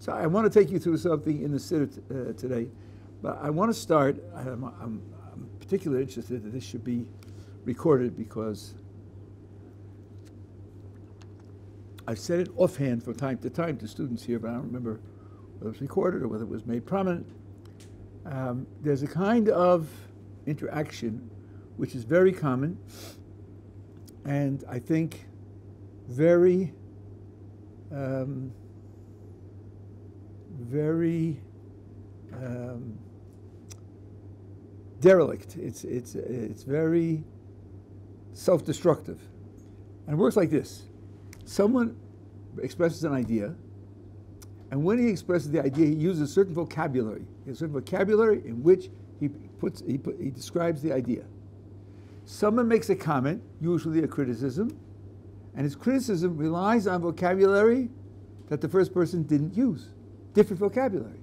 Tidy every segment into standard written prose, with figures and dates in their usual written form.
So I want to take you through something in the Siddur today, but I want to start. I'm particularly interested that this should be recorded because I've said it offhand from time to time to students here, but I don't remember whether it was recorded or whether it was made prominent. There's a kind of interaction which is very common and I think very derelict. It's very self-destructive. And it works like this. Someone expresses an idea, and when he expresses the idea, he uses a certain vocabulary. A certain vocabulary in which he describes the idea. Someone makes a comment, usually a criticism, and his criticism relies on vocabulary that the first person didn't use. Different vocabulary.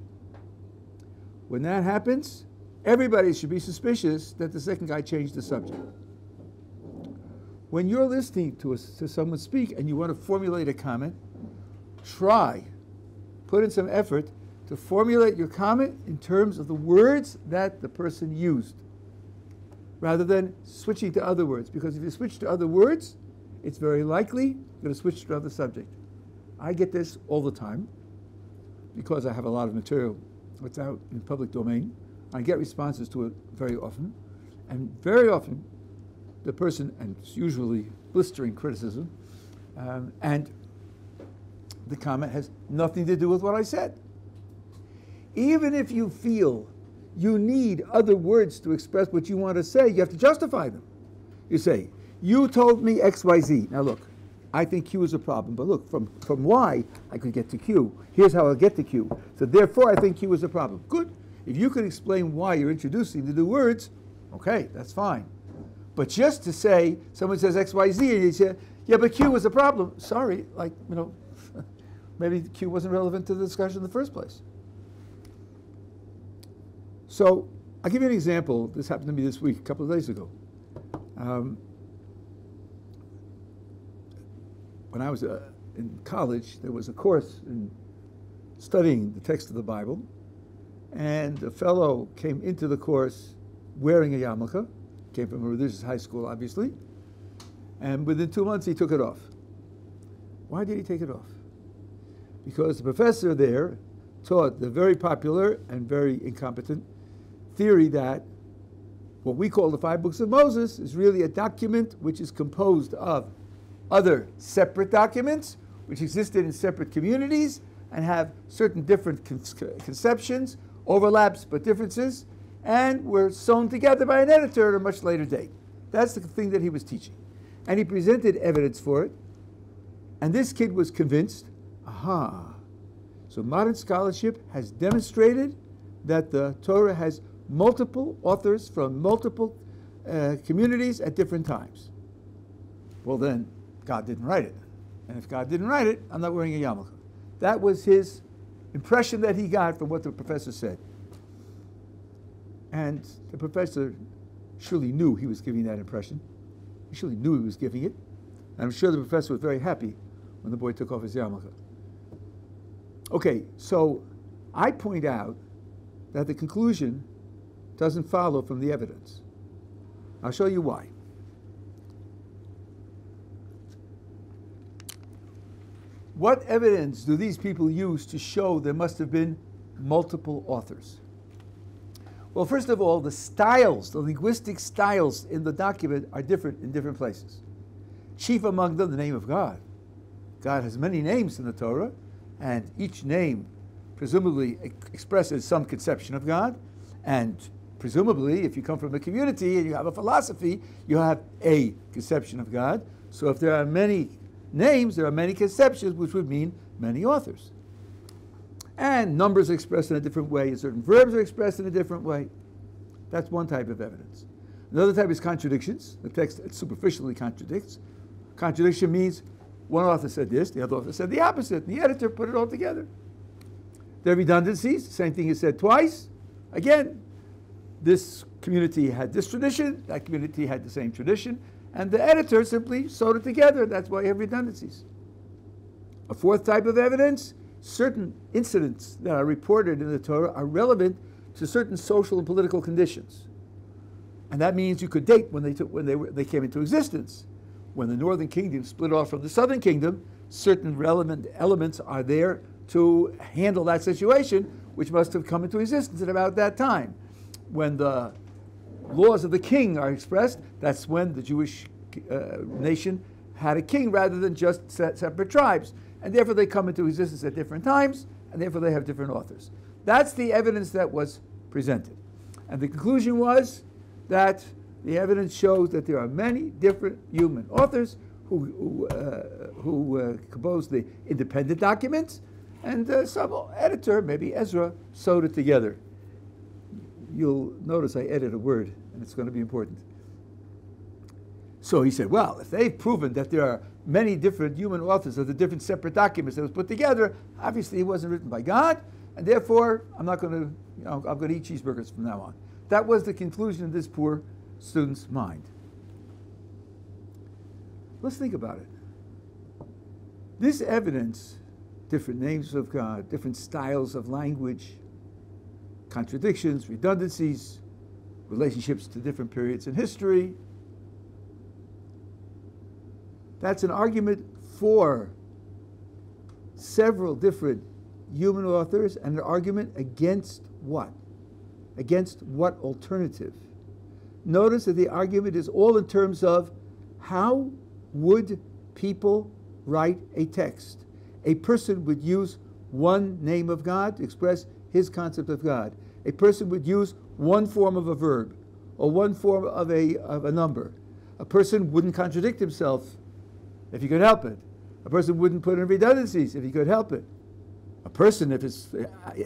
When that happens, everybody should be suspicious that the second guy changed the subject. When you're listening to someone speak and you want to formulate a comment, put in some effort to formulate your comment in terms of the words that the person used, rather than switching to other words. Because if you switch to other words, it's very likely you're going to switch to another subject. I get this all the time because I have a lot of material that's out in public domain. I get responses to it very often. And very often, the person, and it's usually blistering criticism, and the comment has nothing to do with what I said. Even if you feel you need other words to express what you want to say, you have to justify them. You say, you told me X, Y, Z. Now look, I think Q is a problem, but look, from Y, I could get to Q. Here's how I'll get to Q. So therefore, I think Q is a problem. Good. If you could explain why you're introducing the new words, okay, that's fine. But just to say, someone says X, Y, Z, and you say, yeah, but Q is a problem. Sorry, maybe Q wasn't relevant to the discussion in the first place. So I'll give you an example. This happened to me this week, a couple of days ago. When I was in college, there was a course in studying the text of the Bible, and a fellow came into the course wearing a yarmulke, came from a religious high school, obviously, and within 2 months he took it off. Why did he take it off? Because the professor there taught the very popular and very incompetent theory that what we call the 5 books of Moses is really a document which is composed of other separate documents which existed in separate communities and have certain different conceptions, overlaps but differences, and were sewn together by an editor at a much later date. That's the thing that he was teaching. And he presented evidence for it, and this kid was convinced, aha, so modern scholarship has demonstrated that the Torah has multiple authors from multiple communities at different times. Well then, God didn't write it. And if God didn't write it, I'm not wearing a yarmulke. That was his impression that he got from what the professor said. And the professor surely knew he was giving that impression. He surely knew he was giving it. And I'm sure the professor was very happy when the boy took off his yarmulke. Okay, so I point out that the conclusion doesn't follow from the evidence. I'll show you why. What evidence do these people use to show there must have been multiple authors? Well, first of all, the styles, the linguistic styles in the document are different in different places. Chief among them, the name of God. God has many names in the Torah, and each name presumably expresses some conception of God, and presumably, if you come from a community and you have a philosophy, you have a conception of God. So if there are many names, there are many conceptions, which would mean many authors. And numbers are expressed in a different way, and certain verbs are expressed in a different way. That's one type of evidence. Another type is contradictions. The text superficially contradicts. Contradiction means one author said this, the other author said the opposite, and the editor put it all together. There are redundancies. The same thing is said twice. Again, this community had this tradition, that community had the same tradition, and the editor simply sewed it together. That's why you have redundancies. A fourth type of evidence, certain incidents that are reported in the Torah are relevant to certain social and political conditions. And that means you could date when they came into existence. When the northern kingdom split off from the southern kingdom, certain relevant elements are there to handle that situation, which must have come into existence at about that time. When the laws of the king are expressed, that's when the Jewish nation had a king rather than just separate tribes. And therefore they come into existence at different times, and therefore they have different authors. That's the evidence that was presented. And the conclusion was that the evidence shows that there are many different human authors who composed the independent documents, and some editor, maybe Ezra, sewed it together. You'll notice I edit a word, and it's going to be important. So he said, well, if they've proven that there are many different human authors of the different separate documents that was put together, obviously it wasn't written by God, and therefore I'm not going to, I'm going to eat cheeseburgers from now on. That was the conclusion of this poor student's mind. Let's think about it. This evidence, different names of God, different styles of language, contradictions, redundancies, relationships to different periods in history, that's an argument for several different human authors and an argument against what? Against what alternative? Notice that the argument is all in terms of how would people write a text. A person would use one name of God to express his concept of God. A person would use one form of a verb or one form of a number. A person wouldn't contradict himself if he could help it. A person wouldn't put in redundancies if he could help it. A person, if his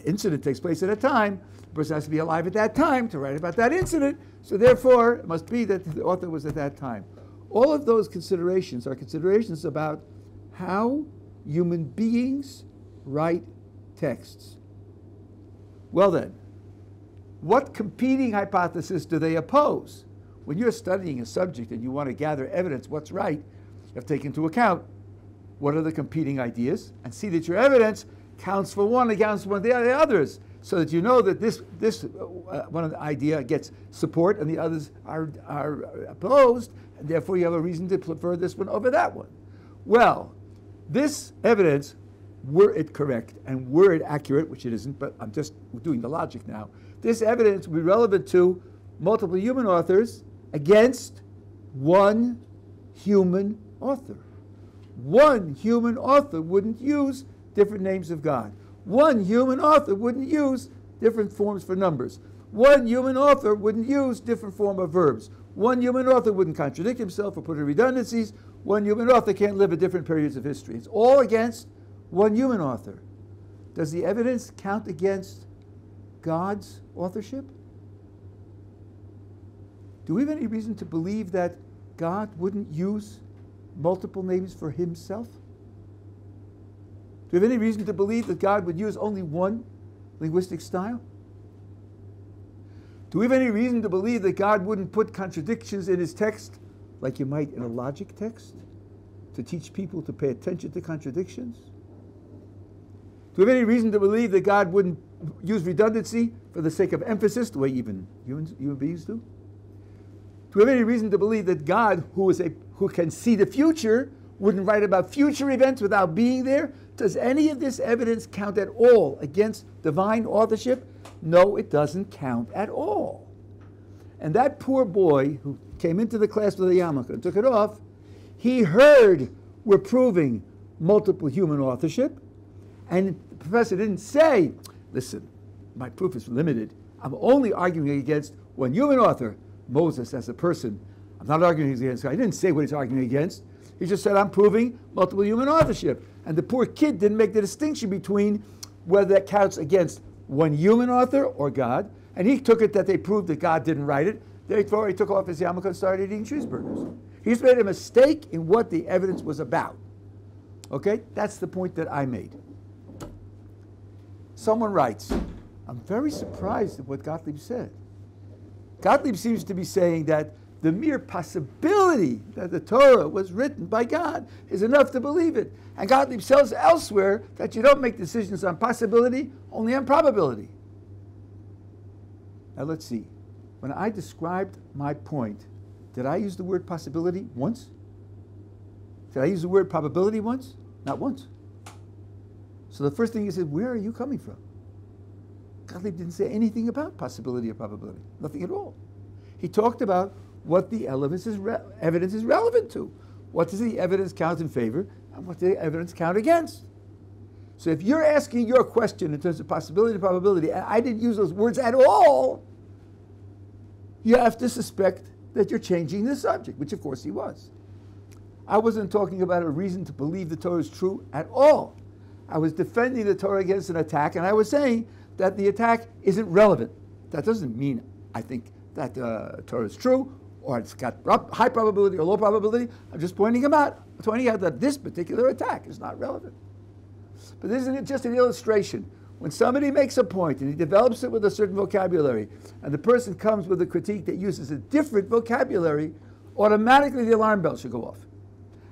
incident takes place at a time, the person has to be alive at that time to write about that incident, so therefore it must be that the author was at that time. All of those considerations are considerations about how human beings write texts. Well then, what competing hypothesis do they oppose? When you're studying a subject and you want to gather evidence, what's right, you have to take into account what are the competing ideas and see that your evidence counts for one against one of the others, so that you know that this one of the idea gets support and the others are opposed, and therefore you have a reason to prefer this one over that one. Well, this evidence, were it correct and were it accurate, which it isn't, but I'm just doing the logic now, this evidence would be relevant to multiple human authors against one human author. One human author wouldn't use different names of God. One human author wouldn't use different forms for numbers. One human author wouldn't use different form of verbs. One human author wouldn't contradict himself or put in redundancies. One human author can't live at different periods of history. It's all against one human author. Does the evidence count against God's authorship? Do we have any reason to believe that God wouldn't use multiple names for himself? Do we have any reason to believe that God would use only one linguistic style? Do we have any reason to believe that God wouldn't put contradictions in his text, like you might in a logic text, to teach people to pay attention to contradictions? Do we have any reason to believe that God wouldn't use redundancy for the sake of emphasis, the way even human beings do? Do we have any reason to believe that God, who can see the future, wouldn't write about future events without being there? Does any of this evidence count at all against divine authorship? No, it doesn't count at all. And that poor boy who came into the class with a yarmulke and took it off, he heard we're proving multiple human authorship, and the professor didn't say, listen, my proof is limited. I'm only arguing against one human author, Moses as a person. I'm not arguing against God. He didn't say what he's arguing against. He just said, I'm proving multiple human authorship. And the poor kid didn't make the distinction between whether that counts against one human author or God. And he took it that they proved that God didn't write it. Therefore, he took off his yarmulke and started eating cheeseburgers. He's made a mistake in what the evidence was about. Okay? That's the point that I made. Someone writes, I'm very surprised at what Gottleib said. Gottleib seems to be saying that The mere possibility that the Torah was written by God is enough to believe it. And Gottleib says elsewhere that you don't make decisions on possibility, only on probability. Now let's see. When I described my point, did I use the word possibility once? Did I use the word probability once? Not once. So the first thing he said, where are you coming from? Gottleib didn't say anything about possibility or probability. Nothing at all. He talked about what the evidence is relevant to. What does the evidence count in favor and what does the evidence count against? So if you're asking your question in terms of possibility and probability, and I didn't use those words at all, you have to suspect that you're changing the subject, which of course he was. I wasn't talking about a reason to believe the Torah is true at all. I was defending the Torah against an attack, and I was saying that the attack isn't relevant. That doesn't mean I think that Torah is true, or it's got high probability or low probability. I'm just pointing out that this particular attack is not relevant. But this isn't just an illustration. When somebody makes a point and he develops it with a certain vocabulary, and the person comes with a critique that uses a different vocabulary, automatically the alarm bell should go off.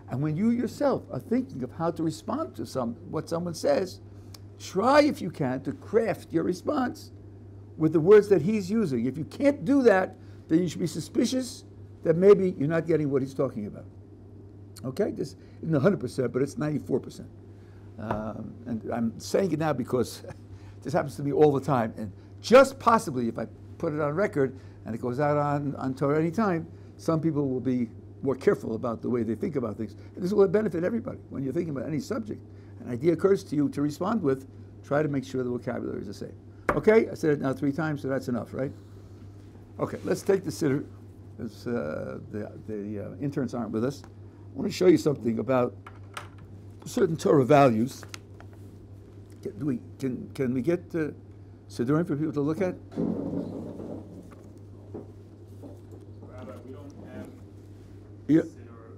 And when you yourself are thinking of how to respond to what someone says, try, if you can, to craft your response with the words that he's using. If you can't do that, then you should be suspicious that maybe you're not getting what he's talking about. Okay? This isn't 100%, but it's 94%. And I'm saying it now because this happens to me all the time. And just possibly, if I put it on record and it goes out on Torah anytime, some people will be more careful about the way they think about things. And this will benefit everybody. When you're thinking about any subject, an idea occurs to you to respond with, try to make sure the vocabulary is the same. Okay? I said it now 3 times, so that's enough, right? Okay, let's take the siddur. The interns aren't with us. I want to show you something about certain Torah values. Can we get siddurim for people to look at? Rabbi, we don't have Yeah. siddur.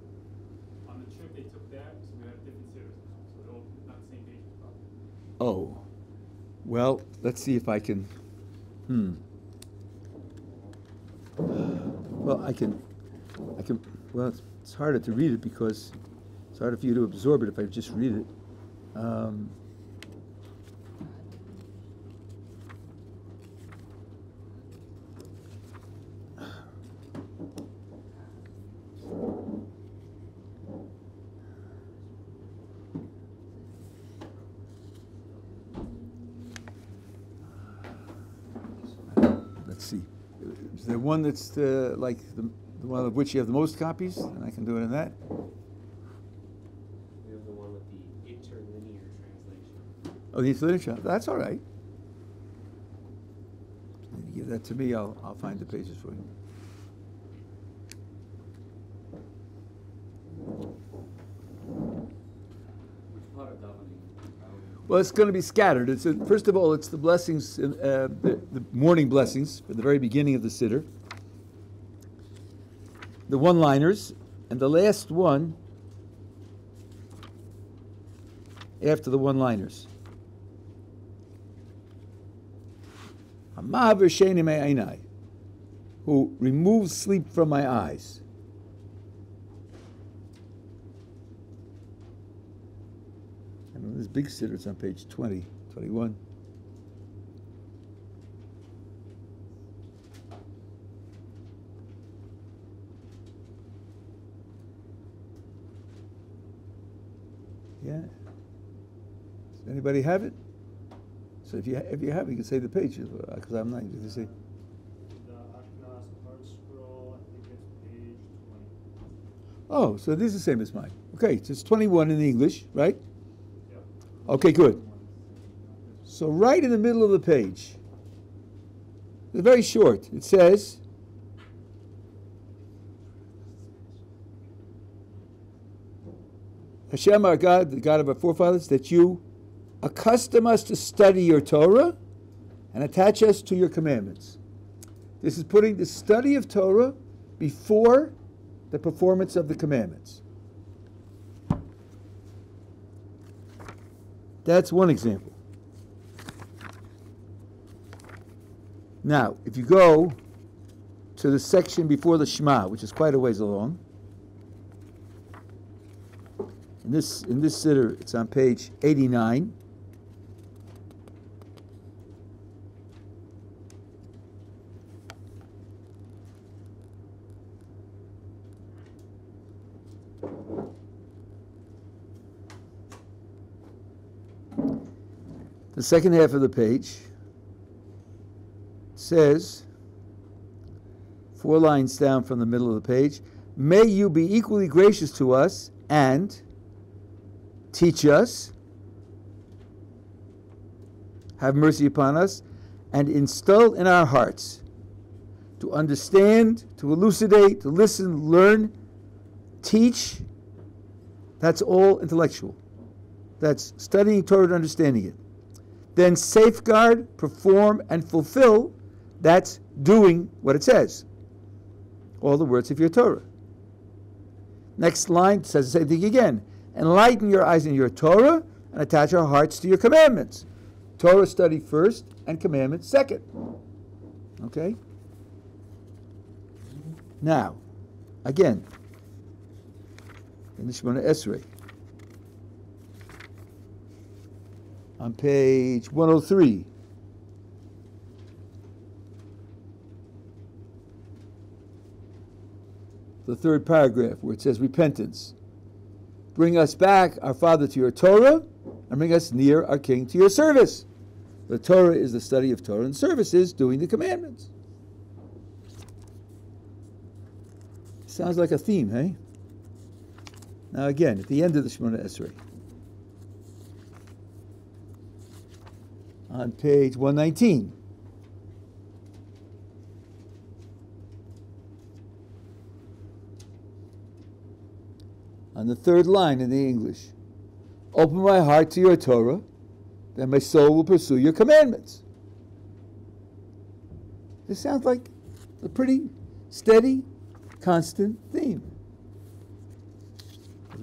On the trip they took that, so we have different siddurs now. So they're all not the same page. Oh, well, let's see if I can. Well, I can. Well, it's harder to read it because it's harder for you to absorb it if I just read it. Let's see. Is there one that's like the one of which you have the most copies? And I can do it in that. We have the one with the interlinear translation. Oh, the interlinear. That's all right. You give that to me. I'll find the pages for you. Which part of davening? Well, it's going to be scattered. First of all, it's the blessings, the morning blessings at the very beginning of the siddur, the one-liners, and the last one after the one-liners. Hamaver sheini me'einai, who removes sleep from my eyes. And this big siddur, it's on page 20, 21. Yeah. Does anybody have it? So if you have it, you can say the pages, because I'm not going to say. The Aknas art scroll, I think it's page 20. Oh, so this is the same as mine. Okay, so it's 21 in English, right? Yeah. Okay, good. So right in the middle of the page, it's very short. It says, Hashem, our God, the God of our forefathers, that you accustom us to study your Torah and attach us to your commandments. This is putting the study of Torah before the performance of the commandments. That's one example. Now, if you go to the section before the Shema, which is quite a ways along. In this siddur, it's on page 89. The second half of the page says, 4 lines down from the middle of the page, may you be equally gracious to us and teach us, have mercy upon us, and instill in our hearts to understand, to elucidate, to listen, learn, teach. That's all intellectual. That's studying Torah and understanding it. Then safeguard, perform, and fulfill. That's doing what it says. All the words of your Torah. Next line says the same thing again. Enlighten your eyes in your Torah and attach our hearts to your commandments. Torah study first and commandments second. Okay? Now, again, in the Shemona Esrei, on page 103, the third paragraph where it says repentance. Bring us back, our Father, to your Torah, and bring us near, our King, to your service. The Torah is the study of Torah, and service is doing the commandments. Sounds like a theme, hey? Now again, at the end of the Shemona Esrei, on page 119, on the third line in the English, open my heart to your Torah, then my soul will pursue your commandments. This sounds like a pretty steady, constant theme.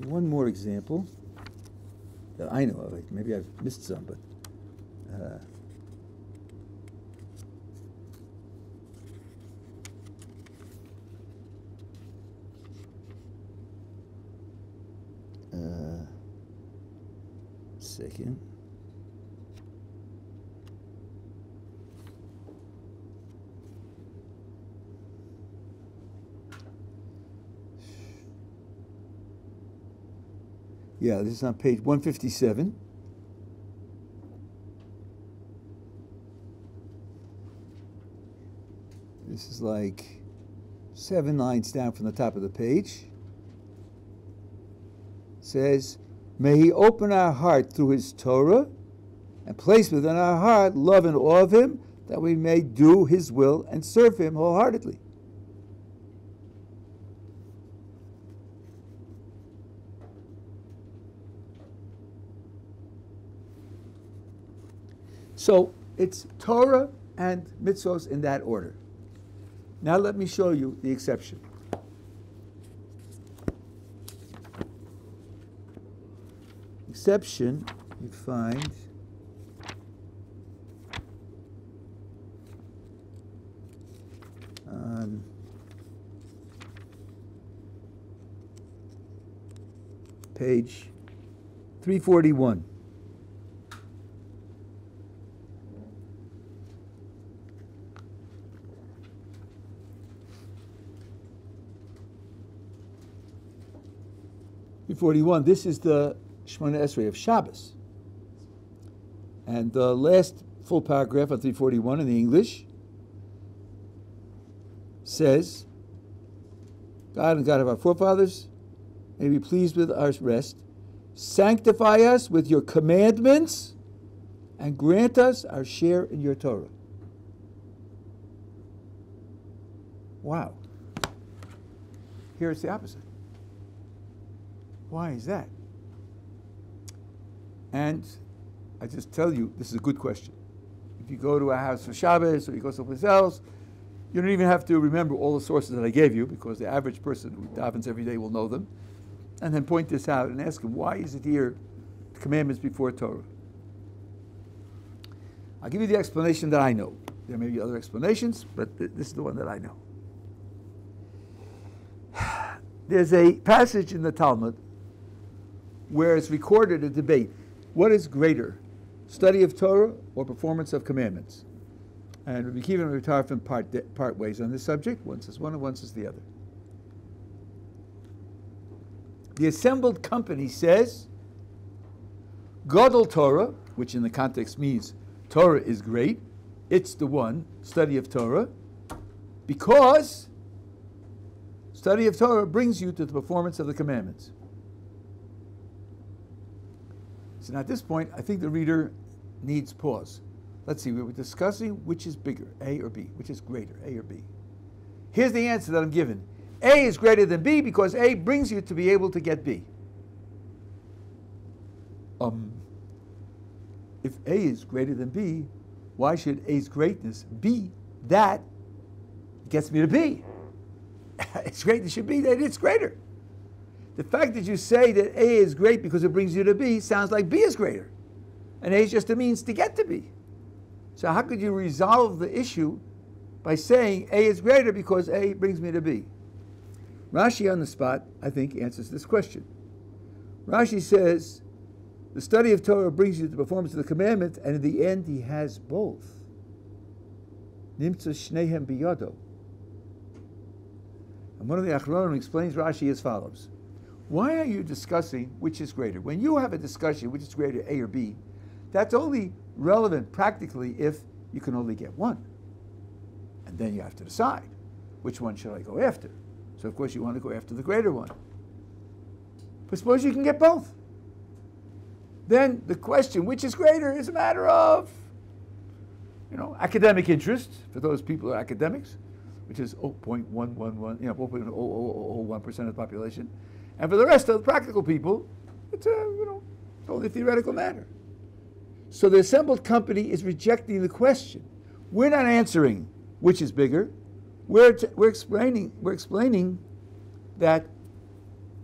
One more example that I know of. Maybe I've missed some, but second. Yeah, this is on page 157. This is like 7 lines down from the top of the page. It says, may he open our heart through his Torah and place within our heart love and awe of him, that we may do his will and serve him wholeheartedly. So it's Torah and mitzvos in that order. Now let me show you the exception. Exception you find on page 341. This is the Shemona Esrei of Shabbos. And the last full paragraph of 341 in the English says, God and God of our forefathers, may be pleased with our rest. Sanctify us with your commandments and grant us our share in your Torah. Wow. Here it's the opposite. Why is that? And I just tell you, this is a good question. If you go to a house for Shabbos or you go someplace else, you don't even have to remember all the sources that I gave you, because the average person who davens every day will know them. And then point this out and ask him, why is it here, the commandments before Torah? I'll give you the explanation that I know. There may be other explanations, but this is the one that I know. There's a passage in the Talmud where it's recorded a debate. What is greater, study of Torah or performance of commandments? And Rabbi Kiva and Rabbi Tarfon part ways on this subject. One says one and one says the other. The assembled company says, Godel Torah, which in the context means Torah is great, it's the one, study of Torah, because study of Torah brings you to the performance of the commandments. So now at this point, I think the reader needs pause. Let's see, we were discussing which is bigger, A or B, which is greater, A or B. Here's the answer that I'm given. A is greater than B because A brings you to be able to get B. If A is greater than B, why should A's greatness be that gets me to B? Its greatness should be that it's greater. The fact that you say that A is great because it brings you to B sounds like B is greater. And A is just a means to get to B. So how could you resolve the issue by saying A is greater because A brings me to B? Rashi on the spot, I think, answers this question. Rashi says, the study of Torah brings you to the performance of the commandment, and in the end he has both. Nimtza shnehem biyado. And one of the Achronim explains Rashi as follows. Why are you discussing which is greater? When you have a discussion which is greater, A or B, that's only relevant practically if you can only get one. And then you have to decide, which one should I go after? So of course you want to go after the greater one. But suppose you can get both. Then the question, which is greater, is a matter of, academic interest for those people who are academics, which is 0.111, 0.001% of the population. And for the rest of the practical people, it's only a theoretical matter. So the assembled company is rejecting the question. We're not answering which is bigger. We're explaining that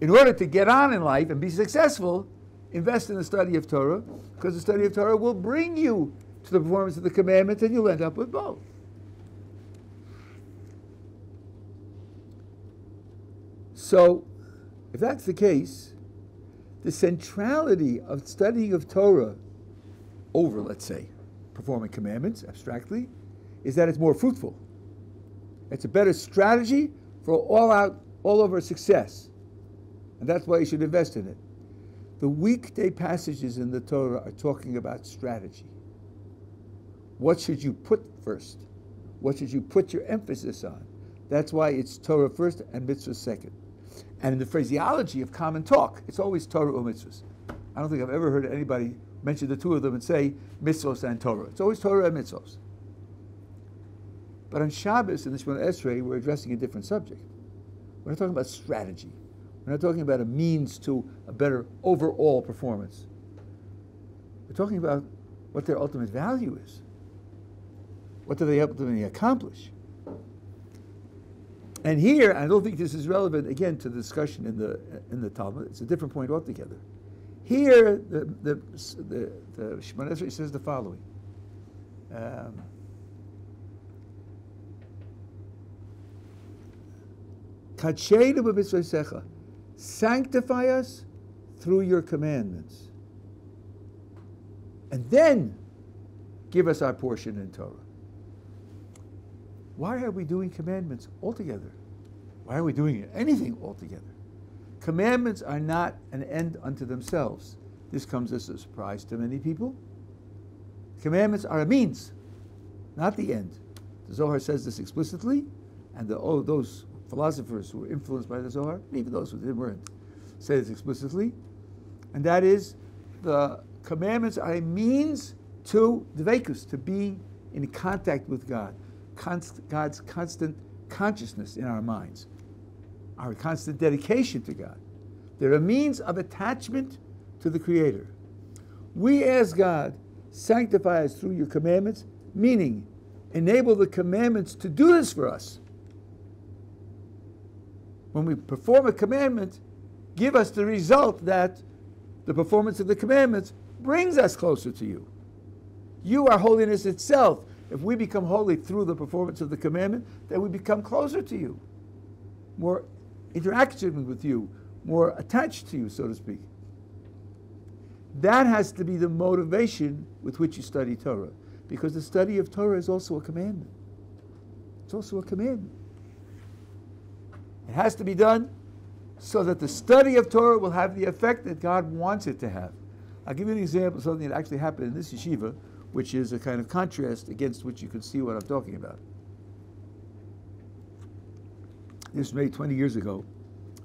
in order to get on in life and be successful, invest in the study of Torah, because the study of Torah will bring you to the performance of the commandments, and you'll end up with both. So, if that's the case, the centrality of studying of Torah over, let's say, performing commandments, abstractly, is that it's more fruitful. It's a better strategy for all-over success. And that's why you should invest in it. The weekday passages in the Torah are talking about strategy. What should you put first? What should you put your emphasis on? That's why it's Torah first and mitzvah second. And in the phraseology of common talk, it's always Torah or mitzvahs. I don't think I've ever heard anybody mention the two of them and say mitzvahs and Torah. It's always Torah and mitzvahs. But on Shabbos in the Shemona Esrei, we're addressing a different subject. We're not talking about strategy. We're not talking about a means to a better overall performance. We're talking about what their ultimate value is. What do they ultimately accomplish? And here, I don't think this is relevant, again, to the discussion in the Talmud. It's a different point altogether. Here, the Shemona Esrei says the following. Kachenu b'mitzvosecha, sanctify us through your commandments, and then give us our portion in Torah. Why are we doing commandments altogether? Why are we doing anything altogether? Commandments are not an end unto themselves. This comes as a surprise to many people. Commandments are a means, not the end. The Zohar says this explicitly, and those philosophers who were influenced by the Zohar, and even those who weren't, say this explicitly, and that is the commandments are a means to dveikus, to be in contact with God, God's constant consciousness in our minds, our constant dedication to God. They're a means of attachment to the Creator. We ask God, sanctify us through your commandments, meaning enable the commandments to do this for us. When we perform a commandment, give us the result that the performance of the commandments brings us closer to you. You are holiness itself. If we become holy through the performance of the commandment, then we become closer to you, more interacting with you, more attached to you, so to speak. That has to be the motivation with which you study Torah, because the study of Torah is also a commandment. It's also a commandment. It has to be done so that the study of Torah will have the effect that God wants it to have. I'll give you an example of something that actually happened in this yeshiva, which is a kind of contrast against which you can see what I'm talking about. This was made 20 years ago.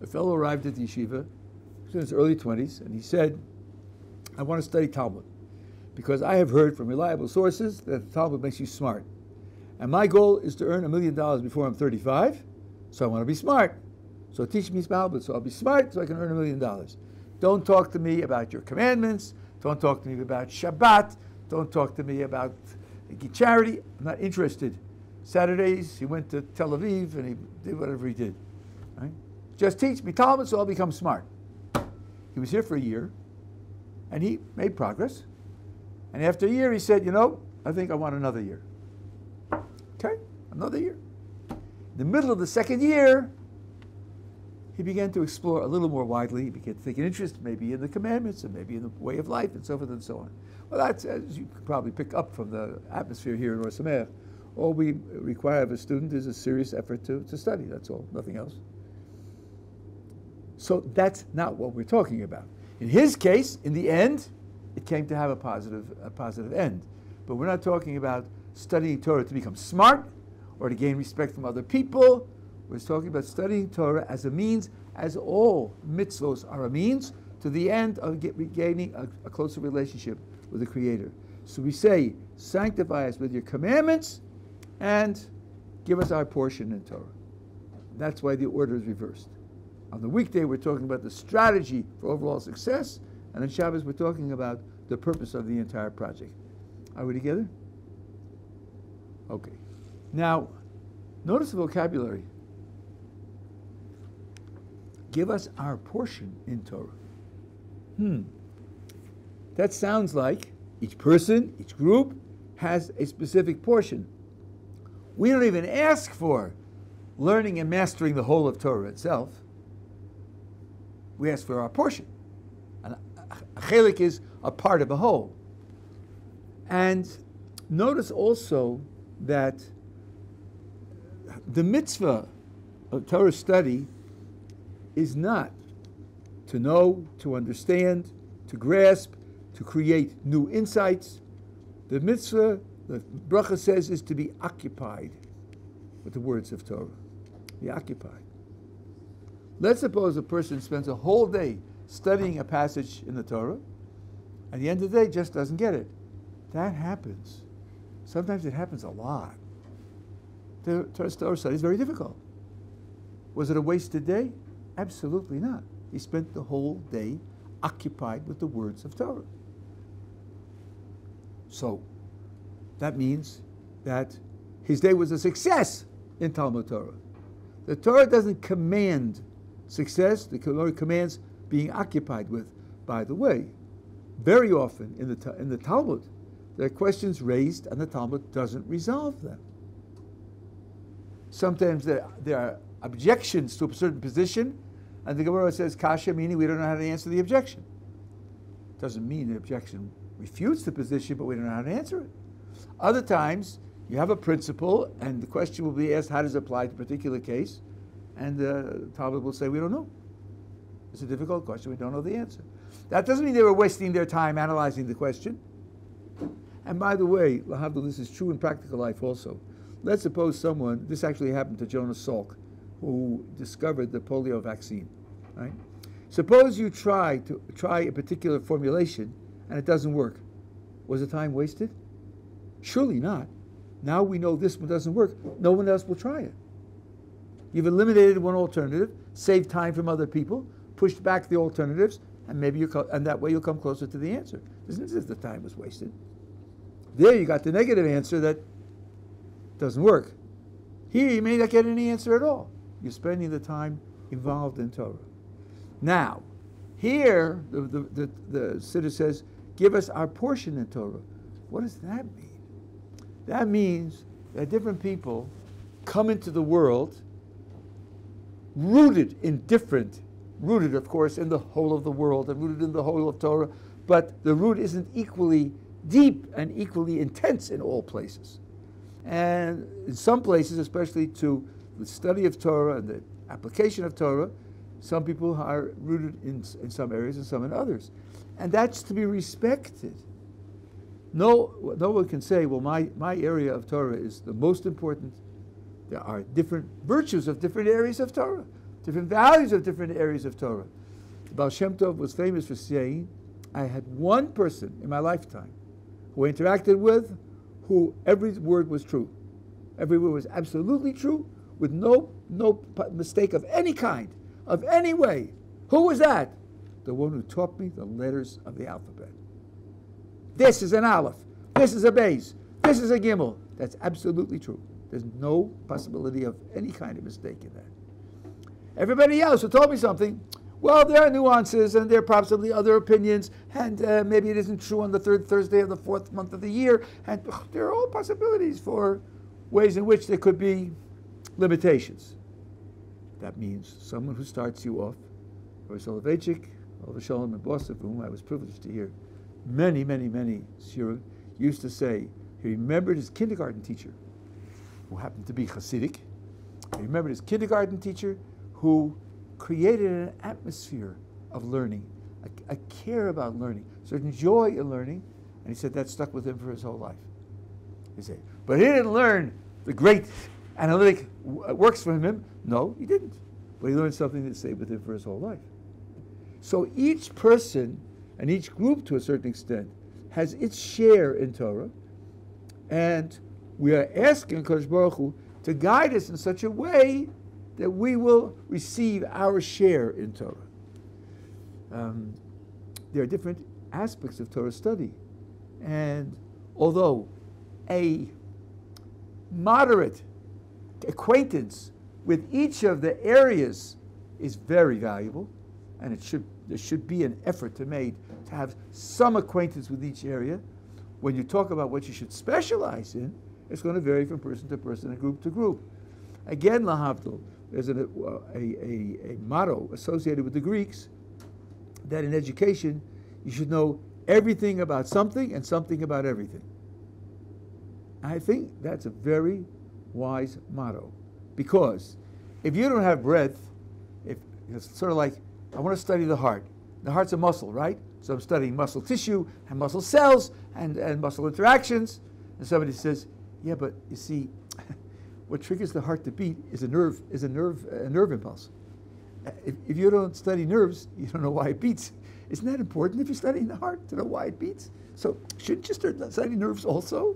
A fellow arrived at the yeshiva, he was in his early 20s, and he said, I want to study Talmud, because I have heard from reliable sources that the Talmud makes you smart. And my goal is to earn $1 million before I'm 35, so I want to be smart. So teach me Talmud, so I'll be smart, so I can earn $1 million. Don't talk to me about your commandments. Don't talk to me about Shabbat. Don't talk to me about charity. I'm not interested. Saturdays, he went to Tel Aviv, and he did whatever he did. Right? Just teach me Talmud, so I'll become smart. He was here for a year, and he made progress. And after a year, he said, you know, I think I want another year. Okay, another year. In the middle of the second year, he began to explore a little more widely. He began to take an interest maybe in the commandments and maybe in the way of life and so forth and so on. Well, that's, as you can probably pick up from the atmosphere here in Ohr Somayach, all we require of a student is a serious effort to study. That's all, nothing else. So that's not what we're talking about. In his case, in the end, it came to have a positive end. But we're not talking about studying Torah to become smart or to gain respect from other people. We're talking about studying Torah as a means, as all mitzvos are a means, to the end of gaining a closer relationship with the Creator. So we say, sanctify us with your commandments and give us our portion in Torah. That's why the order is reversed. On the weekday, we're talking about the strategy for overall success, and on Shabbos, we're talking about the purpose of the entire project. Are we together? Okay. Now, notice the vocabulary. Give us our portion in Torah. That sounds like each person, each group, has a specific portion. We don't even ask for learning and mastering the whole of Torah itself. We ask for our portion. And a chelik is a part of a whole. And notice also that the mitzvah of Torah study is not to know, to understand, to grasp, to create new insights. The mitzvah, the bracha says, is to be occupied with the words of Torah. Be occupied. Let's suppose a person spends a whole day studying a passage in the Torah, at the end of the day just doesn't get it. That happens. Sometimes it happens a lot. The Torah study is very difficult. Was it a wasted day? Absolutely not. He spent the whole day occupied with the words of Torah. So that means that his day was a success in Talmud Torah. The Torah doesn't command success. The Torah commands being occupied with. By the way, very often in the Talmud, there are questions raised and the Talmud doesn't resolve them. Sometimes there are objections to a certain position, and the Gemara says kasha, meaning we don't know how to answer the objection. Doesn't mean the objection refutes the position, but we don't know how to answer it. Other times, you have a principle, and the question will be asked, how does it apply to a particular case? And the Talmud will say, we don't know. It's a difficult question, we don't know the answer. That doesn't mean they were wasting their time analyzing the question. And by the way, lahavdil, this is true in practical life also. Let's suppose someone, this actually happened to Jonas Salk, who discovered the polio vaccine, right? Suppose you try a particular formulation and it doesn't work. Was the time wasted? Surely not. Now we know this one doesn't work. No one else will try it. You've eliminated one alternative, saved time from other people, pushed back the alternatives, and maybe and that way you'll come closer to the answer. Isn't it as if the time was wasted? There you got the negative answer that doesn't work. Here you may not get any answer at all. You're spending the time involved in Torah. Now, here the Siddur says, give us our portion in Torah. What does that mean? That means that different people come into the world rooted, of course, in the whole of the world and rooted in the whole of Torah, but the root isn't equally deep and equally intense in all places. And in some places, especially to the study of Torah and the application of Torah, some people are rooted in some areas and some in others. And that's to be respected. No one can say, well, my area of Torah is the most important. There are different virtues of different areas of Torah, different values of different areas of Torah. The Baal Shem Tov was famous for saying, I had one person in my lifetime who I interacted with who every word was true. Every word was absolutely true with no mistake of any kind, of any way. Who was that? The one who taught me the letters of the alphabet. This is an Aleph. This is a Beis. This is a Gimel. That's absolutely true. There's no possibility of any kind of mistake in that. Everybody else who told me something, well, there are nuances and there are possibly other opinions, and maybe it isn't true on the third Thursday of the fourth month of the year, and there are all possibilities for ways in which there could be limitations. That means someone who starts you off, Rabbi Soloveitchik, Rabbi Shalom and Boston, from whom I was privileged to hear many shiurim, used to say he remembered his kindergarten teacher, who happened to be Hasidic. He remembered his kindergarten teacher who created an atmosphere of learning, a care about learning, certain joy in learning, and he said that stuck with him for his whole life. He said, but he didn't learn the great analytic works from him. No, he didn't. But he learned something that stayed with him for his whole life. So each person and each group, to a certain extent, has its share in Torah, and we are asking Kadosh Baruch Hu to guide us in such a way that we will receive our share in Torah. There are different aspects of Torah study, and although a moderate acquaintance with each of the areas is very valuable, and there should be an effort to have some acquaintance with each area. When you talk about what you should specialize in, it's going to vary from person to person and group to group. Again, lahavdil, there's a motto associated with the Greeks that in education you should know everything about something and something about everything. I think that's a very wise motto, because if you don't have breadth, it's sort of like, I want to study the heart. The heart's a muscle, right? So I'm studying muscle tissue and muscle cells and muscle interactions. And somebody says, yeah, but you see, what triggers the heart to beat is a nerve impulse. If you don't study nerves, you don't know why it beats. Isn't that important if you're studying the heart to know why it beats? So shouldn't you start studying nerves also?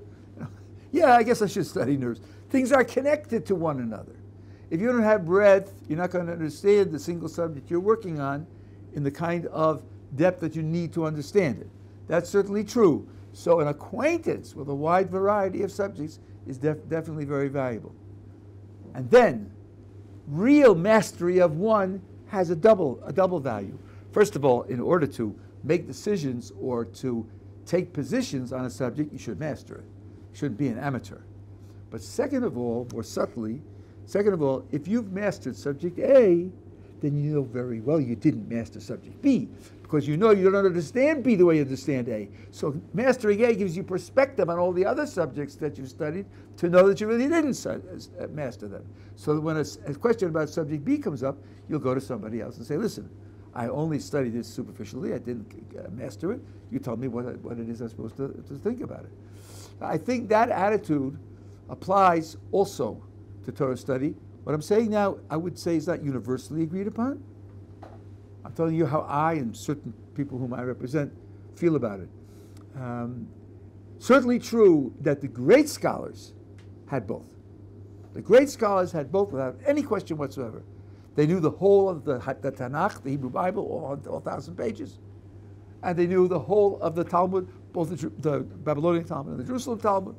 Yeah, I guess I should study nerves. Things are connected to one another. If you don't have breadth, you're not going to understand the single subject you're working on in the kind of depth that you need to understand it. That's certainly true. So an acquaintance with a wide variety of subjects is definitely very valuable. And then, real mastery of one has a double value. First of all, in order to make decisions or to take positions on a subject, you should master it. You shouldn't be an amateur. But second of all, more subtly, if you've mastered subject A, then you know very well you didn't master subject B, because you know you don't understand B the way you understand A. So mastering A gives you perspective on all the other subjects that you've studied to know that you really didn't master them. So when a question about subject B comes up, you'll go to somebody else and say, listen, I only studied this superficially, I didn't master it. You told me what it is I'm supposed to think about it. I think that attitude applies also to Torah study. What I'm saying now, I would say, is not universally agreed upon. I'm telling you how I and certain people whom I represent feel about it. Certainly true that the great scholars had both. The great scholars had both without any question whatsoever. They knew the whole of the Tanakh, the Hebrew Bible, all 1,000 pages. And they knew the whole of the Talmud, both the Babylonian Talmud and the Jerusalem Talmud.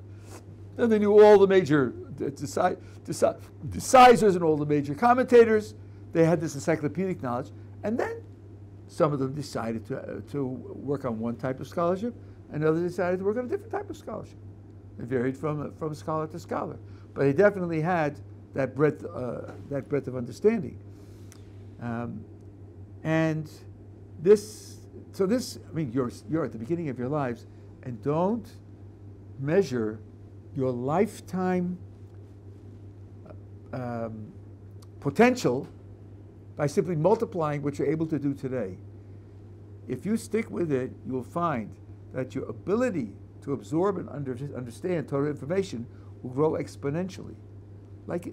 And they knew all the major decisors and all the major commentators. They had this encyclopedic knowledge. And then some of them decided to work on one type of scholarship, and others decided to work on a different type of scholarship. It varied from scholar to scholar. But they definitely had that breadth of understanding. And this, I mean, you're at the beginning of your lives, and don't measure your lifetime potential by simply multiplying what you're able to do today. If you stick with it, you will find that your ability to absorb and understand Torah information will grow exponentially. Like,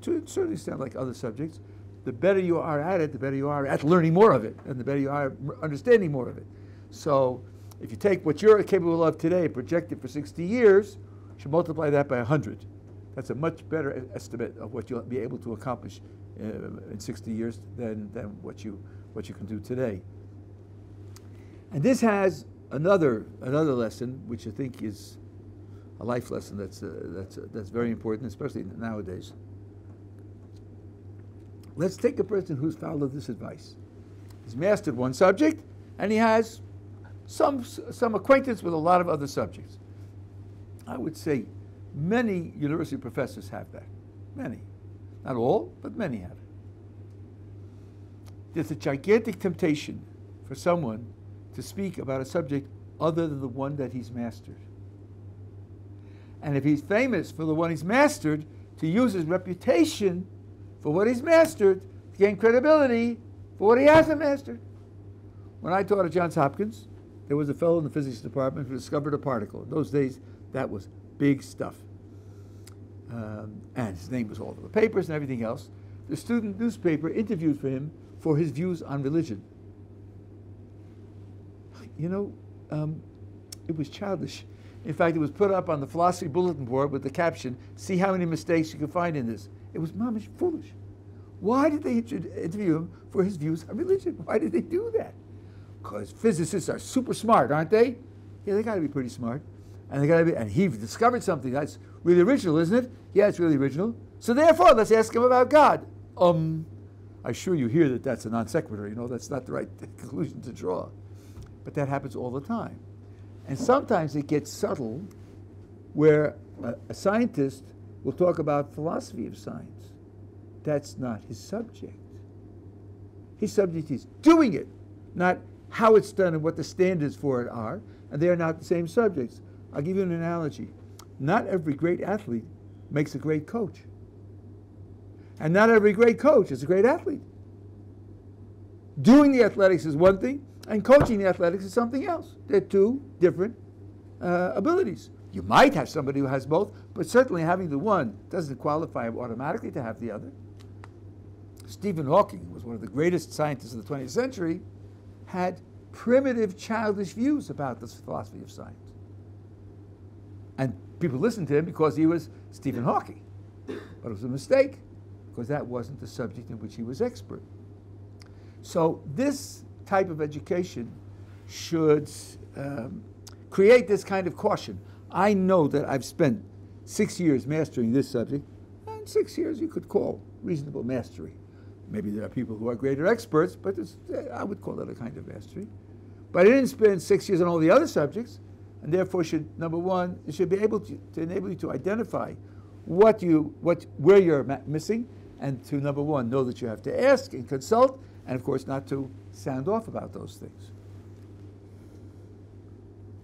to a certain extent, like other subjects, the better you are at it, the better you are at learning more of it, and the better you are understanding more of it. So if you take what you're capable of today and project it for 60 years, you should multiply that by 100. That's a much better estimate of what you'll be able to accomplish in 60 years than what you can do today. And this has another lesson, which I think is a life lesson that's very important, especially nowadays. Let's take a person who's followed this advice. He's mastered one subject, and he has some acquaintance with a lot of other subjects. I would say many university professors have that. Many. Not all, but many have it. There's a gigantic temptation for someone to speak about a subject other than the one that he's mastered. And if he's famous for the one he's mastered, to use his reputation for what he's mastered to gain credibility for what he hasn't mastered. When I taught at Johns Hopkins, there was a fellow in the physics department who discovered a particle. In those days, that was big stuff. And his name was all over the papers and everything else. The student newspaper interviewed for him for his views on religion. You know, it was childish. In fact, it was put up on the philosophy bulletin board with the caption, "See how many mistakes you can find in this." It was mamish foolish. Why did they interview him for his views on religion? Why did they do that? Because physicists are super smart, aren't they? Yeah, they got to be pretty smart. And they got to be. And he discovered something that's really original, isn't it? Yeah, it's really original. So therefore, let's ask him about God. I assure you here that that's a non sequitur. You know, that's not the right conclusion to draw. But that happens all the time. And sometimes it gets subtle, where a scientist will talk about philosophy of science. That's not his subject. His subject is doing it, not how it's done and what the standards for it are, and they are not the same subjects. I'll give you an analogy. Not every great athlete makes a great coach. And not every great coach is a great athlete. Doing the athletics is one thing, and coaching the athletics is something else. They're two different abilities. You might have somebody who has both, but certainly having the one doesn't qualify him automatically to have the other. Stephen Hawking was one of the greatest scientists of the 20th century, had primitive, childish views about the philosophy of science. And people listened to him because he was Stephen Hawking. But it was a mistake, because that wasn't the subject in which he was expert. So this type of education should create this kind of caution. I know that I've spent 6 years mastering this subject, and 6 years you could call reasonable mastery. Maybe there are people who are greater experts, but I would call that a kind of mastery. But I didn't spend 6 years on all the other subjects, and therefore should, number one, it should be able to enable you to identify where you're missing, and to, number one, know that you have to ask and consult, and of course not to sound off about those things.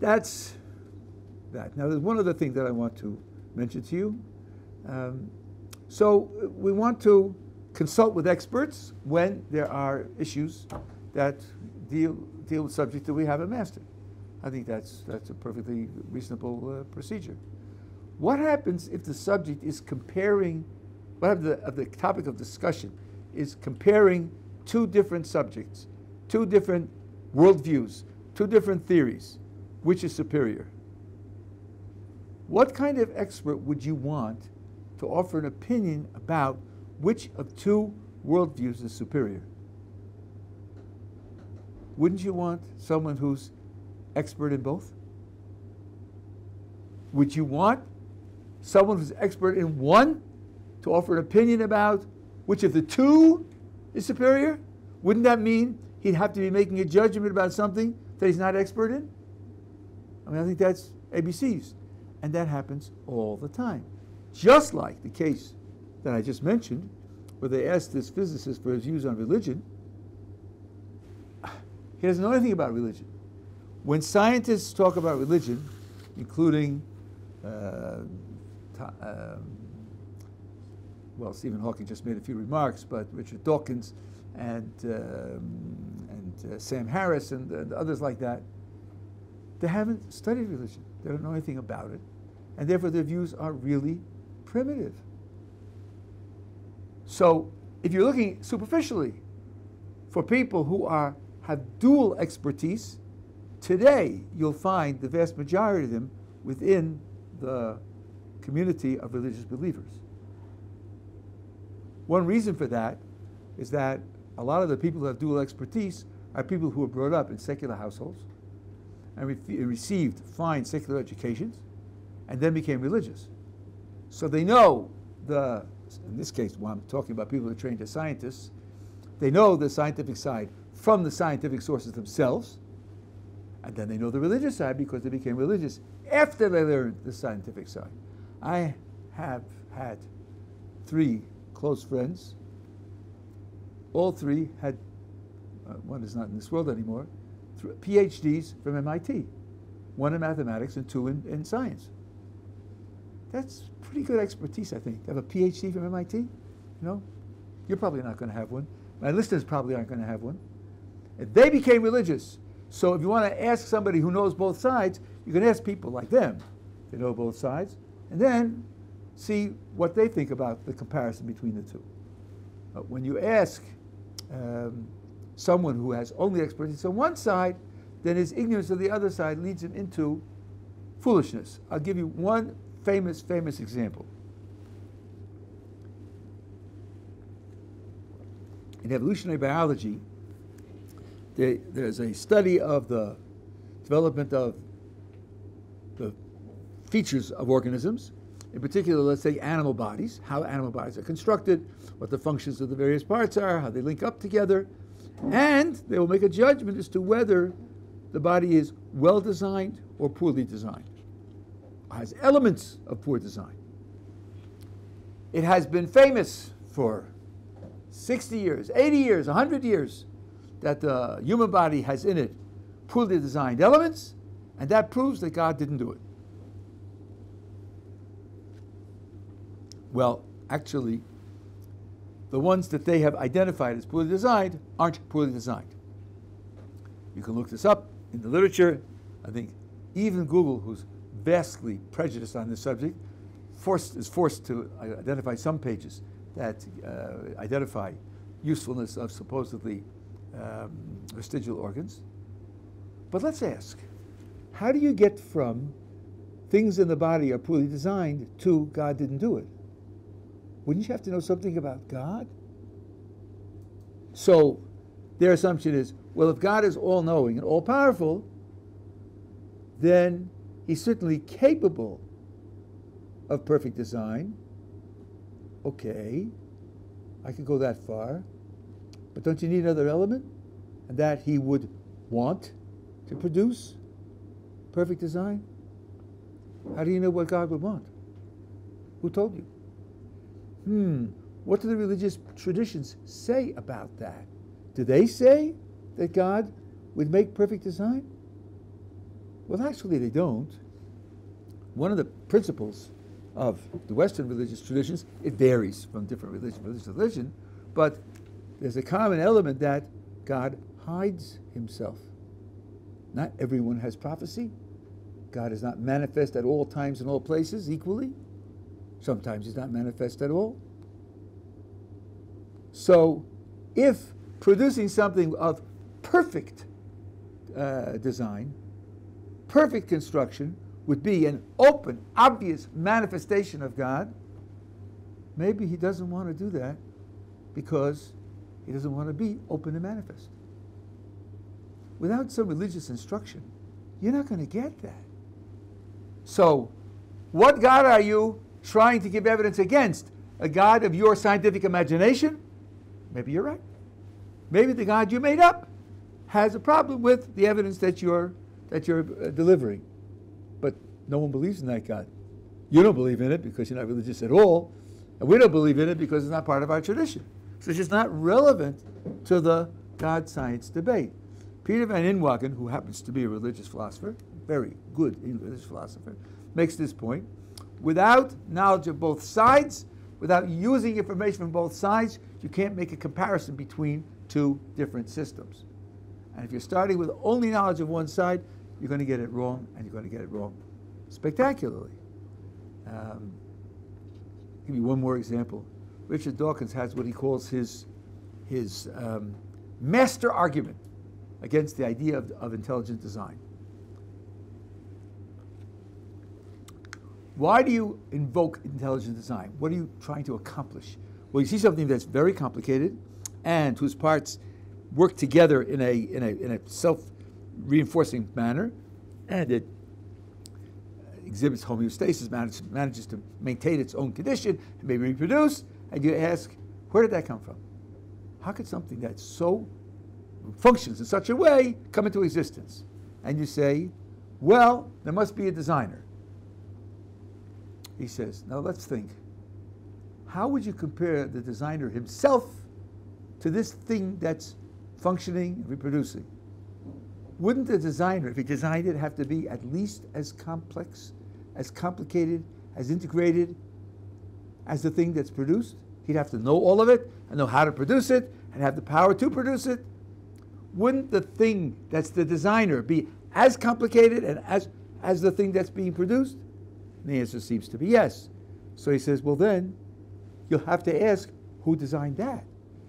That's that. Now there's one other thing that I want to mention to you. So we want to consult with experts when there are issues that deal with subjects that we haven't mastered. I think that's a perfectly reasonable procedure. What happens if the subject is comparing, the topic of discussion is comparing two different subjects, two different worldviews, two different theories? Which is superior? What kind of expert would you want to offer an opinion about which of two worldviews is superior? Wouldn't you want someone who's expert in both? Would you want someone who's expert in one to offer an opinion about which of the two is superior? Wouldn't that mean he'd have to be making a judgment about something that he's not expert in? I mean, I think that's ABCs. And that happens all the time. Just like the case that I just mentioned, where they asked this physicist for his views on religion, he doesn't know anything about religion. When scientists talk about religion, including, Stephen Hawking just made a few remarks, but Richard Dawkins and Sam Harris and others like that, they haven't studied religion. They don't know anything about it, and therefore their views are really primitive. So if you're looking superficially for people who have dual expertise, today you'll find the vast majority of them within the community of religious believers. One reason for that is that a lot of the people who have dual expertise are people who were brought up in secular households and received fine secular educations and then became religious. So they know in this case, when I'm talking about people who are trained as scientists, they know the scientific side from the scientific sources themselves, and then they know the religious side because they became religious after they learned the scientific side. I have had 3 close friends. All 3 had, one is not in this world anymore, PhDs from MIT, 1 in mathematics and 2 in science. That's pretty good expertise, I think. To have a PhD from MIT, you know? You're probably not going to have one. My listeners probably aren't going to have one. And they became religious. So if you want to ask somebody who knows both sides, you can ask people like them. They know both sides. And then see what they think about the comparison between the two. When you ask someone who has only expertise on one side, then his ignorance of the other side leads him into foolishness. I'll give you one famous example. In evolutionary biology, there's a study of the development of the features of organisms, in particular, let's say animal bodies, how animal bodies are constructed, what the functions of the various parts are, how they link up together, and they will make a judgment as to whether the body is well designed or poorly designed, has elements of poor design. It has been famous for 60 years, 80 years, 100 years that the human body has in it poorly designed elements, and that proves that God didn't do it. Well, actually, the ones that they have identified as poorly designed aren't poorly designed. You can look this up in the literature. I think even Google, who's vastly prejudiced on this subject, is forced to identify some pages that identify usefulness of supposedly vestigial organs. But let's ask, how do you get from things in the body are poorly designed to God didn't do it? Wouldn't you have to know something about God? So their assumption is, well, if God is all-knowing and all-powerful, then he's certainly capable of perfect design. Okay, I could go that far. But don't you need another element? And that he would want to produce perfect design? How do you know what God would want? Who told you? What do the religious traditions say about that? Do they say that God would make perfect design? Well, actually they don't. One of the principles of the Western religious traditions, it varies from different religion, but there's a common element that God hides himself. Not everyone has prophecy. God is not manifest at all times and all places equally. Sometimes he's not manifest at all. So if producing something of perfect design, perfect construction, would be an open, obvious manifestation of God, maybe he doesn't want to do that because he doesn't want to be open and manifest. Without some religious instruction, you're not going to get that. So, what God are you trying to give evidence against? A God of your scientific imagination? Maybe you're right. Maybe the God you made up has a problem with the evidence that you're delivering. But no one believes in that God. You don't believe in it because you're not religious at all. And we don't believe in it because it's not part of our tradition. So it's just not relevant to the God-science debate. Peter van Inwagen, who happens to be a religious philosopher, very good religious philosopher, makes this point. Without knowledge of both sides, without using information from both sides, you can't make a comparison between two different systems. And if you're starting with only knowledge of one side, you're going to get it wrong, and you're going to get it wrong spectacularly. Give you one more example. Richard Dawkins has what he calls his master argument against the idea of intelligent design. Why do you invoke intelligent design? What are you trying to accomplish? Well, you see something that's very complicated and whose parts work together in a self-reinforcing manner, and it exhibits homeostasis, manages to maintain its own condition, and may reproduce, and you ask, where did that come from? How could something that so functions in such a way come into existence? And you say, well, there must be a designer. He says, now let's think. How would you compare the designer himself to this thing that's functioning and reproducing? Wouldn't the designer, if he designed it, have to be at least as complex, as complicated, as integrated as the thing that's produced? He'd have to know all of it and know how to produce it and have the power to produce it. Wouldn't the thing that's the designer be as complicated and as the thing that's being produced? And the answer seems to be yes. So he says, well then, you'll have to ask who designed that.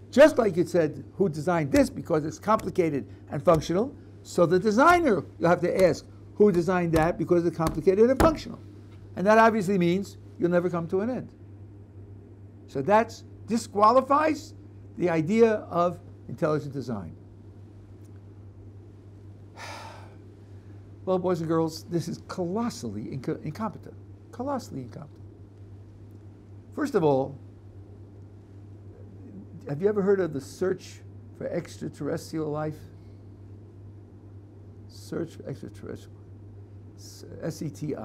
Just like you said, who designed this because it's complicated and functional. So the designer, you'll have to ask who designed that because it's complicated and functional. And that obviously means you'll never come to an end. So that disqualifies the idea of intelligent design. Well, boys and girls, this is colossally incompetent. Colossally incompetent. First of all, have you ever heard of the search for extraterrestrial life? Search for extraterrestrial. SETI.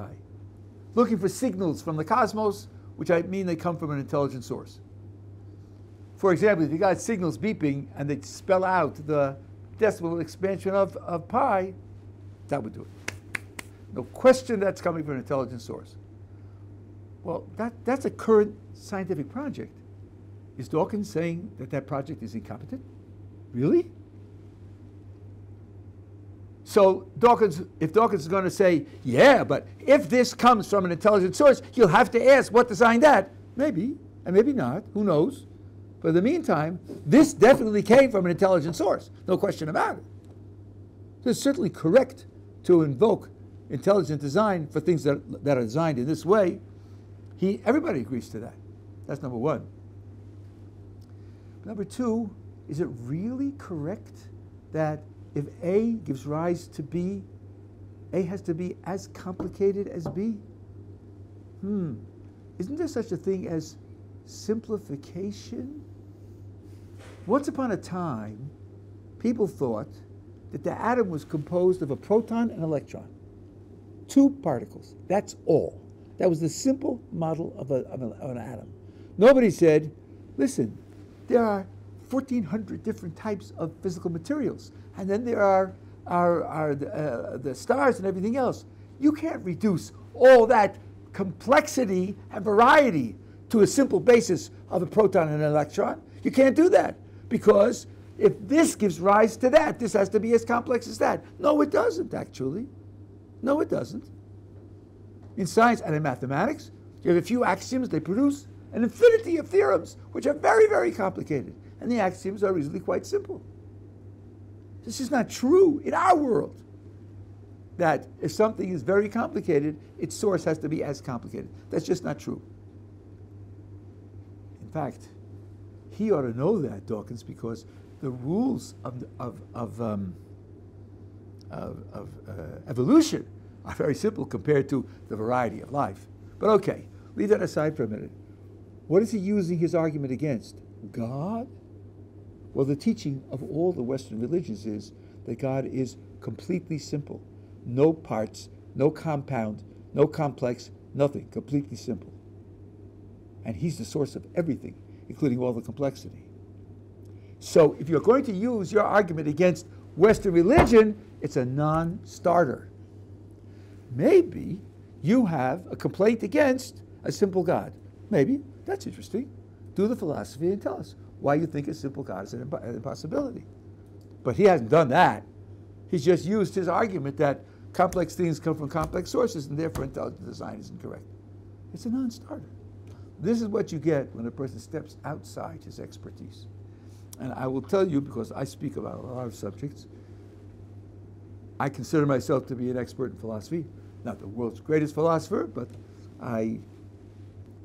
Looking for signals from the cosmos, which I mean they come from an intelligent source. For example, if you got signals beeping and they spell out the decimal expansion of pi, that would do it. No question that's coming from an intelligent source. Well, that's a current scientific project. Is Dawkins saying that that project is incompetent? Really? So if Dawkins is going to say, yeah, but if this comes from an intelligent source, you'll have to ask what designed that. Maybe, and maybe not. Who knows? But in the meantime, this definitely came from an intelligent source. No question about it. So it's certainly correct to invoke intelligent design for things that are designed in this way. Everybody agrees to that. That's number one. Number two, is it really correct that if A gives rise to B, A has to be as complicated as B? Isn't there such a thing as simplification? Once upon a time, people thought that the atom was composed of a proton and electron. Two particles, that's all. That was the simple model of an atom. Nobody said, listen, there are 1,400 different types of physical materials, and then there are the stars and everything else. You can't reduce all that complexity and variety to a simple basis of a proton and an electron. You can't do that, because if this gives rise to that, this has to be as complex as that. No, it doesn't, actually. No, it doesn't. In science and in mathematics, you have a few axioms, they produce an infinity of theorems, which are very, very complicated. And the axioms are reasonably quite simple. This is not true in our world, that if something is very complicated, its source has to be as complicated. That's just not true. In fact, he ought to know that, Dawkins, because the rules of evolution are very simple compared to the variety of life. But okay, leave that aside for a minute. What is he using his argument against? God? Well, the teaching of all the Western religions is that God is completely simple. No parts, no compound, no complex, nothing. Completely simple. And he's the source of everything, including all the complexity. So if you're going to use your argument against Western religion, it's a non-starter. Maybe you have a complaint against a simple God. Maybe. That's interesting. Do the philosophy and tell us why you think a simple God is an impossibility. But he hasn't done that. He's just used his argument that complex things come from complex sources and therefore intelligent design is incorrect. It's a non-starter. This is what you get when a person steps outside his expertise. And I will tell you, because I speak about a lot of subjects, I consider myself to be an expert in philosophy. Not the world's greatest philosopher, but I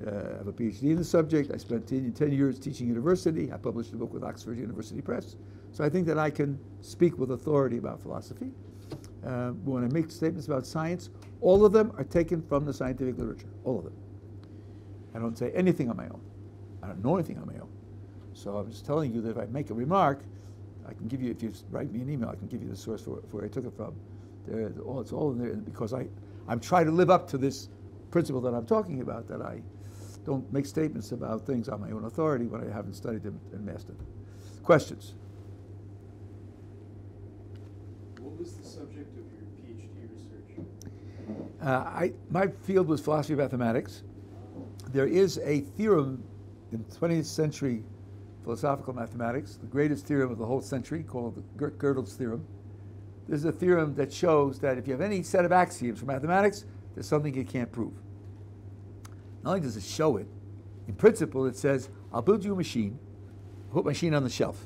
have a PhD in the subject. I spent 10 years teaching university. I published a book with Oxford University Press. So I think that I can speak with authority about philosophy. When I make statements about science, all of them are taken from the scientific literature, all of them. I don't say anything on my own. I don't know anything on my own. So I'm just telling you that if I make a remark, I can give you, if you write me an email, I can give you the source for where I took it from. It's all in there, because I'm trying to live up to this principle that I'm talking about, that I don't make statements about things on my own authority when I haven't studied them and mastered them. Questions? What was the subject of your PhD research? My field was philosophy of mathematics. There is a theorem in 20th century philosophical mathematics, the greatest theorem of the whole century, called the Gödel's theorem. This is a theorem that shows that if you have any set of axioms for mathematics, there's something you can't prove. Not only does it show it, in principle it says, I'll build you a machine, put my machine on the shelf.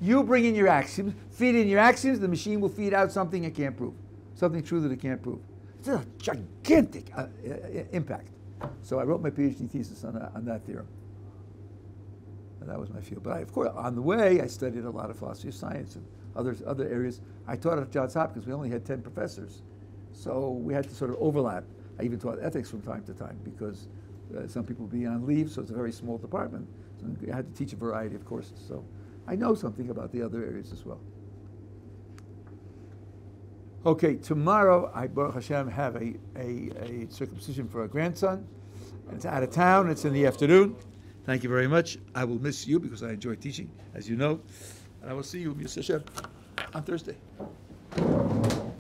You bring in your axioms, feed in your axioms, the machine will feed out something it can't prove, something true that it can't prove. It's a gigantic impact. So I wrote my PhD thesis on that theorem. And that was my field. But of course, on the way, I studied a lot of philosophy of science and other areas. I taught at Johns Hopkins. We only had 10 professors. So we had to sort of overlap. I even taught ethics from time to time because some people would be on leave, so it's a very small department. So I had to teach a variety of courses. So I know something about the other areas as well. Okay, tomorrow I, Baruch Hashem, have a circumcision for a grandson. And it's out of town. It's in the afternoon. Thank you very much. I will miss you because I enjoy teaching, as you know. And I will see you, Mr. Hashem, on Thursday.